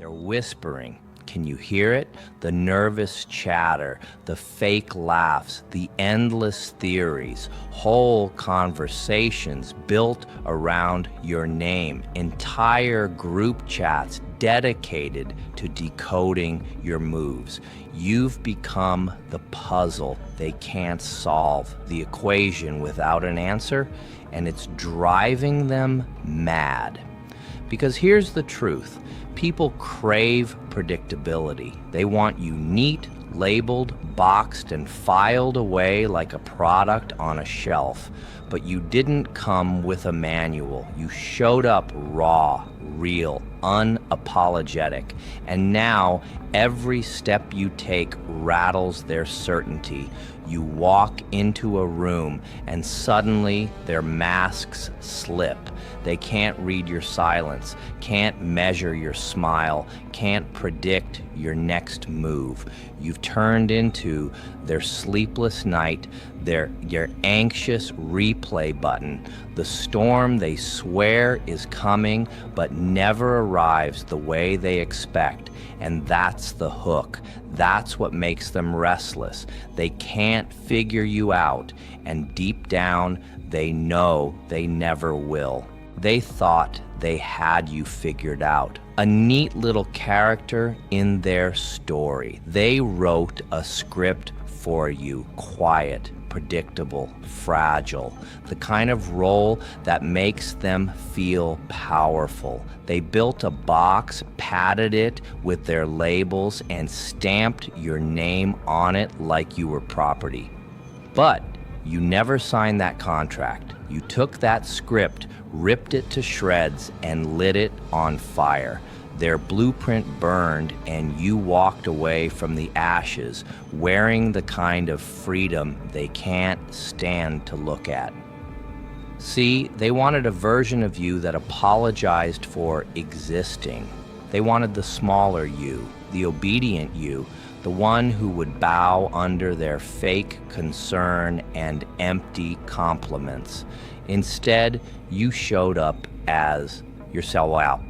They're whispering. Can you hear it? The nervous chatter, the fake laughs, the endless theories, whole conversations built around your name, entire group chats dedicated to decoding your moves. You've become the puzzle they can't solve, the equation without an answer, and it's driving them mad. Because here's the truth. People crave predictability. They want you neat, labeled, boxed, and filed away like a product on a shelf. But you didn't come with a manual. You showed up raw, real, unapologetic. And now every step you take rattles their certainty. You walk into a room and suddenly their masks slip. They can't read your silence, can't measure your smile, can't predict your next move. You've turned into their sleepless night, your anxious replay button, the storm they swear is coming but never arrives the way they expect. And that's the hook. That's what makes them restless. They can't figure you out, and deep down, they know they never will. They thought they had you figured out. A neat little character in their story. They wrote a script for you, quiet, predictable, fragile, the kind of role that makes them feel powerful. They built a box, padded it with their labels, and stamped your name on it like you were property. But you never signed that contract. You took that script, ripped it to shreds, and lit it on fire. Their blueprint burned, and you walked away from the ashes, wearing the kind of freedom they can't stand to look at. See, they wanted a version of you that apologized for existing. They wanted the smaller you, the obedient you, the one who would bow under their fake concern and empty compliments. Instead, you showed up as yourself out.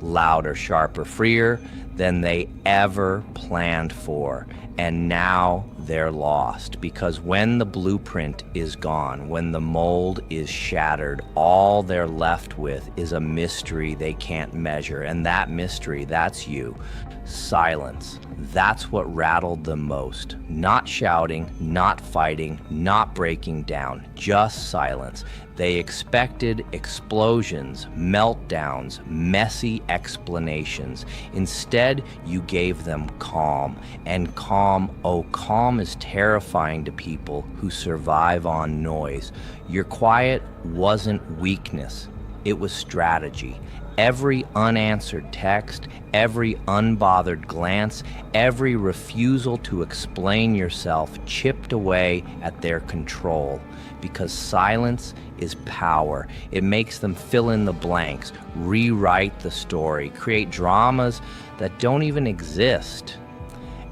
Louder, sharper, freer than they ever planned for. And now they're lost, because when the blueprint is gone, when the mold is shattered, all they're left with is a mystery they can't measure. And that mystery, that's you. Silence. That's what rattled them most. Not shouting, not fighting, not breaking down, just silence. They expected explosions, meltdowns, messy explanations. Instead, you gave them calm. And calm, oh, calm is terrifying to people who survive on noise. Your quiet wasn't weakness, it was strategy. Every unanswered text, every unbothered glance, every refusal to explain yourself chipped away at their control. Because silence is power. It makes them fill in the blanks, rewrite the story, create dramas that don't even exist.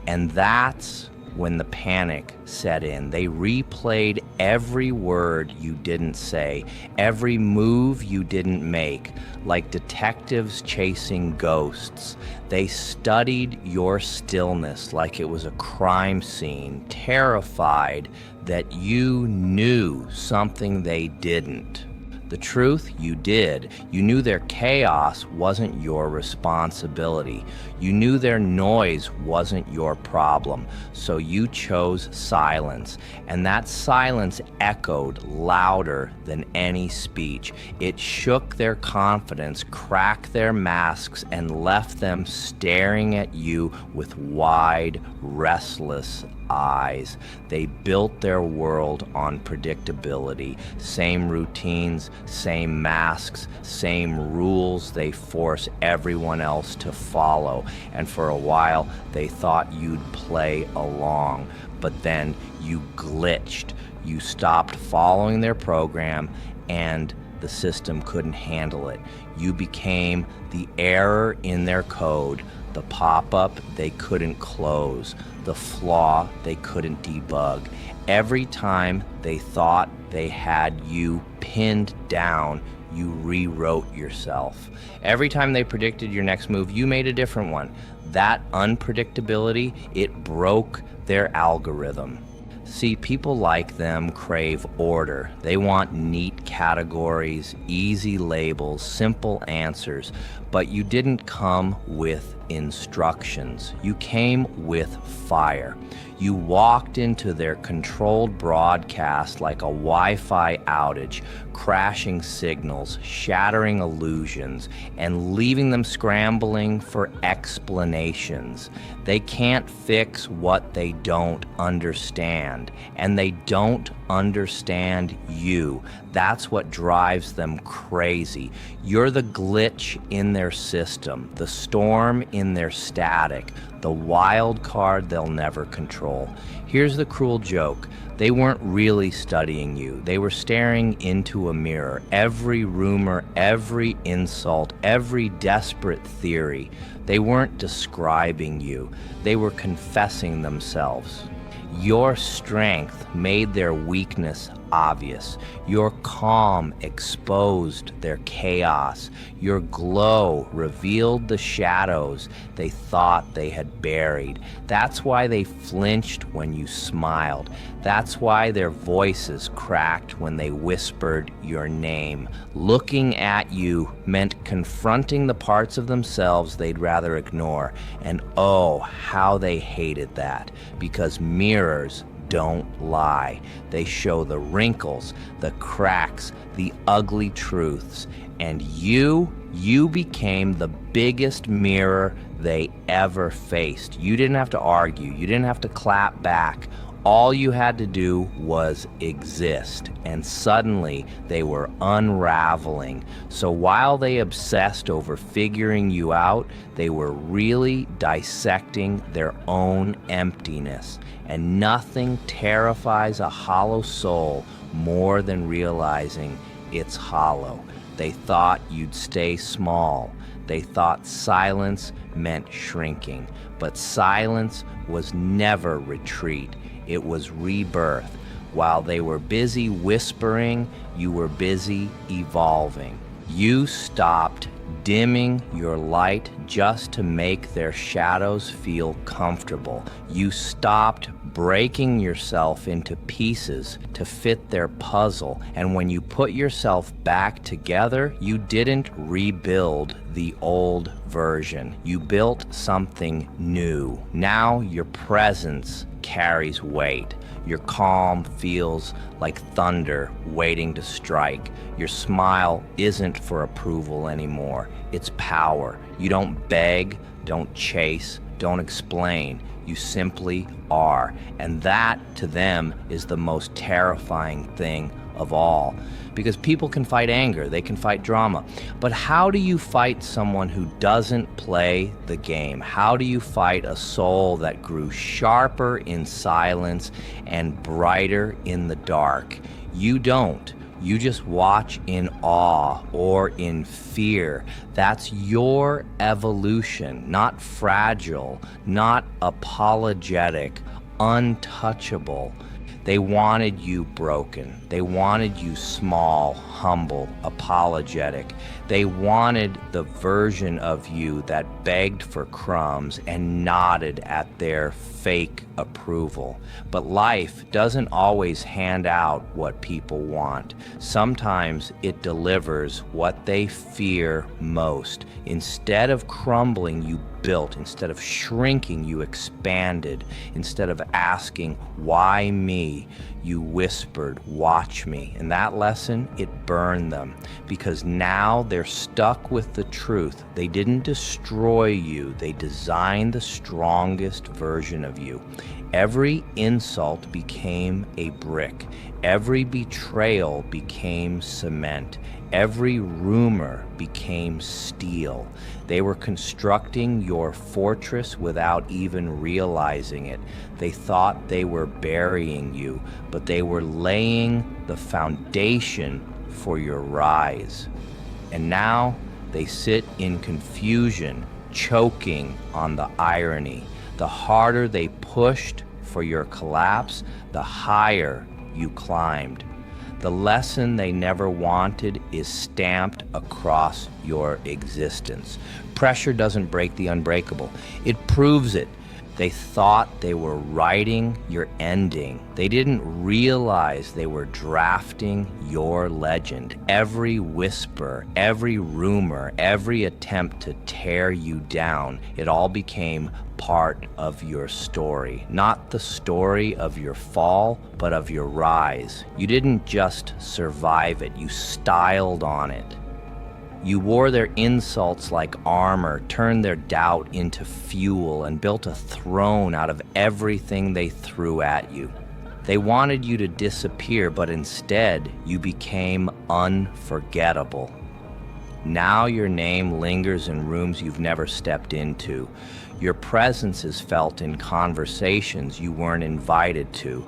And that's when the panic set in. They replayed every word you didn't say, every move you didn't make, like detectives chasing ghosts. They studied your stillness like it was a crime scene, terrified that you knew something they didn't. The truth, you did. You knew their chaos wasn't your responsibility. You knew their noise wasn't your problem. So you chose silence. And that silence echoed louder than any speech. It shook their confidence, cracked their masks, and left them staring at you with wide, restless eyes. They built their world on predictability. Same routines, same masks, same rules they force everyone else to follow. And for a while, they thought you'd play along. But then you glitched. You stopped following their program, and the system couldn't handle it. You became the error in their code, the pop-up they couldn't close, the flaw they couldn't debug. Every time they thought they had you pinned down, you rewrote yourself. Every time they predicted your next move, you made a different one. That unpredictability, it broke their algorithm. See, people like them crave order. They want neat categories, easy labels, simple answers. But you didn't come with instructions. You came with fire. You walked into their controlled broadcast like a Wi-Fi outage, crashing signals, shattering illusions, and leaving them scrambling for explanations. They can't fix what they don't understand, and they don't understand you. That's what drives them crazy. You're the glitch in their system, the storm in their static, the wild card they'll never control. Here's the cruel joke. They weren't really studying you. They were staring into a mirror. Every rumor, every insult, every desperate theory. They weren't describing you. They were confessing themselves. Your strength made their weakness obvious. Your calm exposed their chaos. Your glow revealed the shadows they thought they had buried. That's why they flinched when you smiled. That's why their voices cracked when they whispered your name. Looking at you meant confronting the parts of themselves they'd rather ignore. And oh, how they hated that, because mirrors don't lie. They show the wrinkles, the cracks, the ugly truths. And you became the biggest mirror they ever faced. You didn't have to argue. You didn't have to clap back. All you had to do was exist, and suddenly they were unraveling. So while they obsessed over figuring you out, they were really dissecting their own emptiness. And nothing terrifies a hollow soul more than realizing it's hollow. They thought you'd stay small. They thought silence meant shrinking. But silence was never retreat. It was rebirth. While they were busy whispering, you were busy evolving. You stopped dimming your light just to make their shadows feel comfortable. You stopped breaking yourself into pieces to fit their puzzle. And when you put yourself back together, you didn't rebuild the old version. You built something new. Now your presence carries weight. Your calm feels like thunder waiting to strike. Your smile isn't for approval anymore. It's power. You don't beg, don't chase, don't explain. You simply are. And that, to them, is the most terrifying thing of all. Because people can fight anger, they can fight drama. But how do you fight someone who doesn't play the game? How do you fight a soul that grew sharper in silence and brighter in the dark? You don't. You just watch in awe or in fear. That's your evolution, not fragile, not apologetic, untouchable. They wanted you broken. They wanted you small, humble, apologetic. They wanted the version of you that begged for crumbs and nodded at their fake approval. But life doesn't always hand out what people want. Sometimes it delivers what they fear most. Instead of crumbling, you built. Instead of shrinking, you expanded. Instead of asking, why me, you whispered, watch me. And that lesson, it burned them, because now they're stuck with the truth. They didn't destroy you. They designed the strongest version of you. Every insult became a brick. Every betrayal became cement. Every rumor became steel. They were constructing your fortress without even realizing it. They thought they were burying you, but they were laying the foundation for your rise. And now they sit in confusion, choking on the irony. The harder they pushed for your collapse, the higher you climbed. The lesson they never wanted is stamped across your existence. Pressure doesn't break the unbreakable, it proves it. They thought they were writing your ending. They didn't realize they were drafting your legend. Every whisper, every rumor, every attempt to tear you down, it all became part of your story. Not the story of your fall, but of your rise. You didn't just survive it, you styled on it. You wore their insults like armor, turned their doubt into fuel, and built a throne out of everything they threw at you. They wanted you to disappear, but instead, you became unforgettable. Now your name lingers in rooms you've never stepped into. Your presence is felt in conversations you weren't invited to.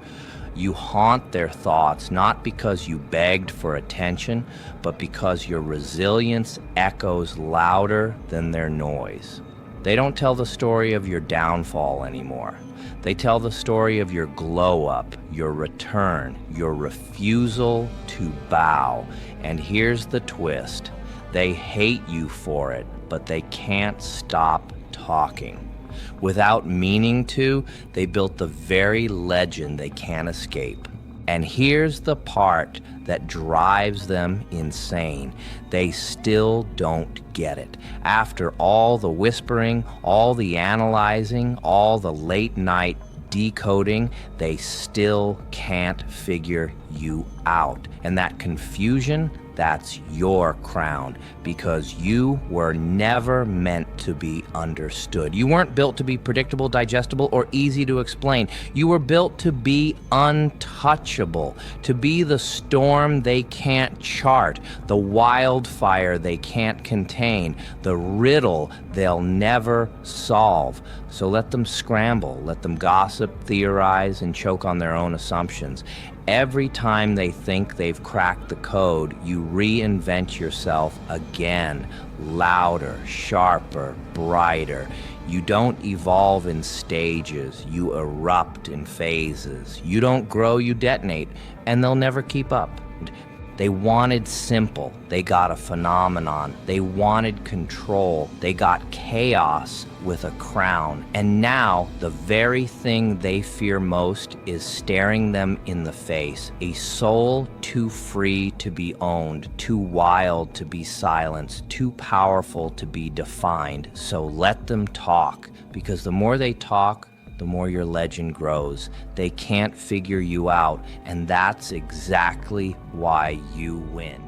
You haunt their thoughts, not because you begged for attention, but because your resilience echoes louder than their noise. They don't tell the story of your downfall anymore. They tell the story of your glow up, your return, your refusal to bow. And here's the twist. They hate you for it, but they can't stop talking. Without meaning to, they built the very legend they can't escape. And here's the part that drives them insane. They still don't get it. After all the whispering, all the analyzing, all the late night decoding, they still can't figure you out. And that confusion, that's your crown, because you were never meant to be understood. You weren't built to be predictable, digestible, or easy to explain. You were built to be untouchable, to be the storm they can't chart, the wildfire they can't contain, the riddle they'll never solve. So let them scramble, let them gossip, theorize, and choke on their own assumptions. Every time they think they've cracked the code, you reinvent yourself again, louder, sharper, brighter. You don't evolve in stages, you erupt in phases. You don't grow, you detonate, and they'll never keep up. They wanted simple, they got a phenomenon. They wanted control, they got chaos with a crown. And now, the very thing they fear most is staring them in the face. A soul too free to be owned, too wild to be silenced, too powerful to be defined. So let them talk, because the more they talk, the more your legend grows. They can't figure you out, and that's exactly why you win.